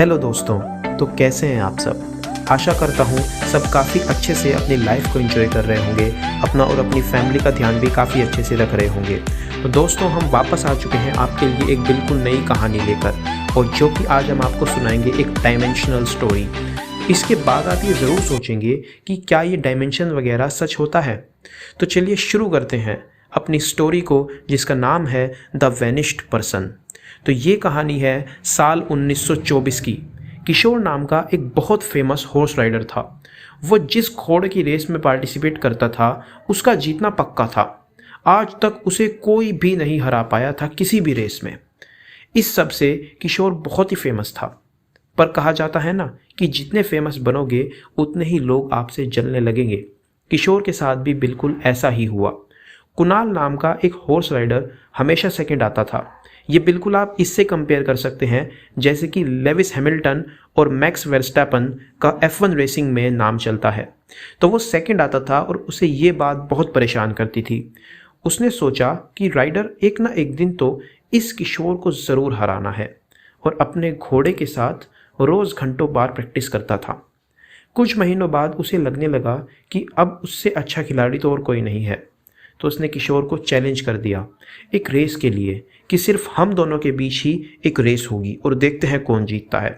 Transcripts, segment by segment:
Hello दोस्तों, तो कैसे हैं आप सब। आशा करता हूँ सब काफ़ी अच्छे से अपनी लाइफ को एंजॉय कर रहे होंगे, अपना और अपनी फैमिली का ध्यान भी काफ़ी अच्छे से रख रहे होंगे। तो दोस्तों, हम वापस आ चुके हैं आपके लिए एक बिल्कुल नई कहानी लेकर, और जो कि आज हम आपको सुनाएंगे एक डायमेंशनल स्टोरी। इसके बाद आप ये ज़रूर सोचेंगे कि क्या ये डायमेंशन वगैरह सच होता है। तो चलिए शुरू करते हैं अपनी स्टोरी को, जिसका नाम है द वैनिश्ड पर्सन। तो ये कहानी है साल 1924 की। किशोर नाम का एक बहुत फेमस हॉर्स राइडर था। वो जिस घोड़े की रेस में पार्टिसिपेट करता था उसका जीतना पक्का था। आज तक उसे कोई भी नहीं हरा पाया था किसी भी रेस में। इस सब से किशोर बहुत ही फेमस था। पर कहा जाता है ना कि जितने फेमस बनोगे उतने ही लोग आपसे जलने लगेंगे। किशोर के साथ भी बिल्कुल ऐसा ही हुआ। कुणाल नाम का एक हॉर्स राइडर हमेशा सेकंड आता था। ये बिल्कुल आप इससे कंपेयर कर सकते हैं जैसे कि लेविस हैमिल्टन और मैक्स वर्स्टैपन का F1 रेसिंग में नाम चलता है। तो वो सेकंड आता था और उसे ये बात बहुत परेशान करती थी। उसने सोचा कि राइडर एक ना एक दिन तो इस किशोर को ज़रूर हराना है, और अपने घोड़े के साथ रोज़ घंटों बार प्रैक्टिस करता था। कुछ महीनों बाद उसे लगने लगा कि अब उससे अच्छा खिलाड़ी तो और कोई नहीं है। तो उसने किशोर को चैलेंज कर दिया एक रेस के लिए, कि सिर्फ हम दोनों के बीच ही एक रेस होगी और देखते हैं कौन जीतता है।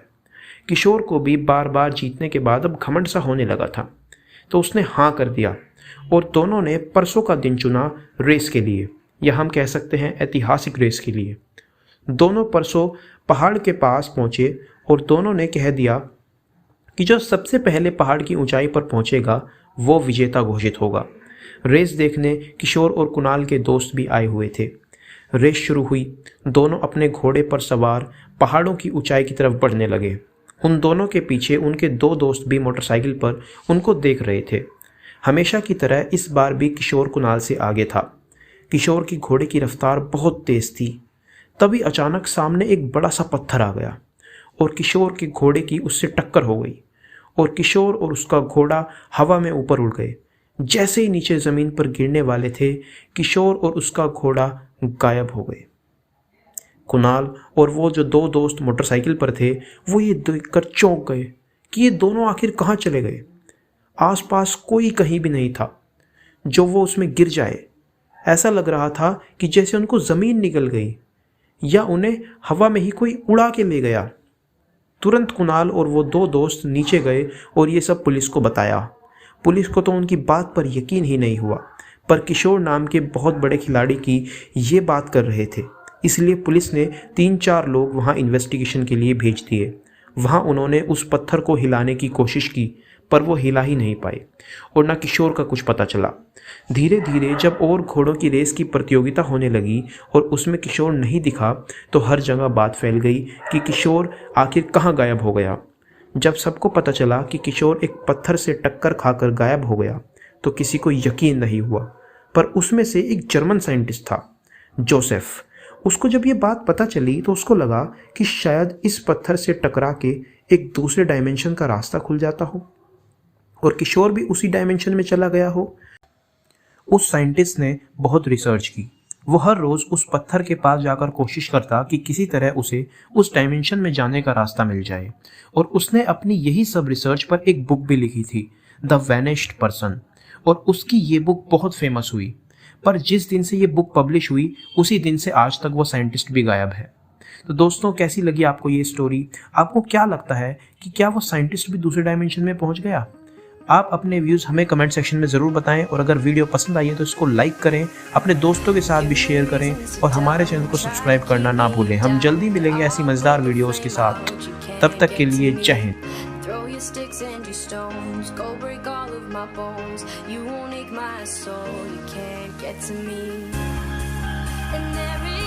किशोर को भी बार बार जीतने के बाद अब घमंड सा होने लगा था। तो उसने हाँ कर दिया और दोनों ने परसों का दिन चुना रेस के लिए, या हम कह सकते हैं ऐतिहासिक रेस के लिए। दोनों परसों पहाड़ के पास पहुँचे और दोनों ने कह दिया कि जो सबसे पहले पहाड़ की ऊंचाई पर पहुँचेगा वो विजेता घोषित होगा। रेस देखने किशोर और कुणाल के दोस्त भी आए हुए थे। रेस शुरू हुई। दोनों अपने घोड़े पर सवार पहाड़ों की ऊंचाई की तरफ बढ़ने लगे। उन दोनों के पीछे उनके दो दोस्त भी मोटरसाइकिल पर उनको देख रहे थे। हमेशा की तरह इस बार भी किशोर कुणाल से आगे था। किशोर की घोड़े की रफ्तार बहुत तेज थी। तभी अचानक सामने एक बड़ा सा पत्थर आ गया और किशोर के घोड़े की उससे टक्कर हो गई, और किशोर और उसका घोड़ा हवा में ऊपर उड़ गए। जैसे ही नीचे ज़मीन पर गिरने वाले थे, किशोर और उसका घोड़ा गायब हो गए। कुणाल और वो जो दो दोस्त मोटरसाइकिल पर थे वो ये देखकर चौंक गए कि ये दोनों आखिर कहाँ चले गए। आसपास कोई कहीं भी नहीं था जो वो उसमें गिर जाए। ऐसा लग रहा था कि जैसे उनको ज़मीन निकल गई या उन्हें हवा में ही कोई उड़ा के ले गया। तुरंत कुणाल और वो दो दोस्त नीचे गए और ये सब पुलिस को बताया। पुलिस को तो उनकी बात पर यकीन ही नहीं हुआ, पर किशोर नाम के बहुत बड़े खिलाड़ी की ये बात कर रहे थे, इसलिए पुलिस ने 3-4 लोग वहाँ इन्वेस्टिगेशन के लिए भेज दिए। वहाँ उन्होंने उस पत्थर को हिलाने की कोशिश की, पर वो हिला ही नहीं पाए और ना किशोर का कुछ पता चला। धीरे धीरे जब और घोड़ों की रेस की प्रतियोगिता होने लगी और उसमें किशोर नहीं दिखा, तो हर जगह बात फैल गई कि किशोर आखिर कहाँ गायब हो गया। जब सबको पता चला कि किशोर एक पत्थर से टक्कर खाकर गायब हो गया, तो किसी को यकीन नहीं हुआ। पर उसमें से एक जर्मन साइंटिस्ट था, जोसेफ। उसको जब ये बात पता चली तो उसको लगा कि शायद इस पत्थर से टकरा के एक दूसरे डायमेंशन का रास्ता खुल जाता हो और किशोर भी उसी डायमेंशन में चला गया हो। उस साइंटिस्ट ने बहुत रिसर्च की। वो हर रोज़ उस पत्थर के पास जाकर कोशिश करता कि किसी तरह उसे उस डायमेंशन में जाने का रास्ता मिल जाए, और उसने अपनी यही सब रिसर्च पर एक बुक भी लिखी थी, द वैनिश्ड पर्सन, और उसकी ये बुक बहुत फेमस हुई। पर जिस दिन से ये बुक पब्लिश हुई उसी दिन से आज तक वो साइंटिस्ट भी गायब है। तो दोस्तों, कैसी लगी आपको ये स्टोरी? आपको क्या लगता है कि क्या वो साइंटिस्ट भी दूसरे डायमेंशन में पहुंच गया? आप अपने व्यूज़ हमें कमेंट सेक्शन में ज़रूर बताएं, और अगर वीडियो पसंद आई है तो इसको लाइक करें, अपने दोस्तों के साथ भी शेयर करें, और हमारे चैनल को सब्सक्राइब करना ना भूलें। हम जल्दी मिलेंगे ऐसी मज़ेदार वीडियोस के साथ। तब तक के लिए जय Hind. Throw your sticks and your stones, go break all of my bones. You won't ache my soul, you can't get to me. And there is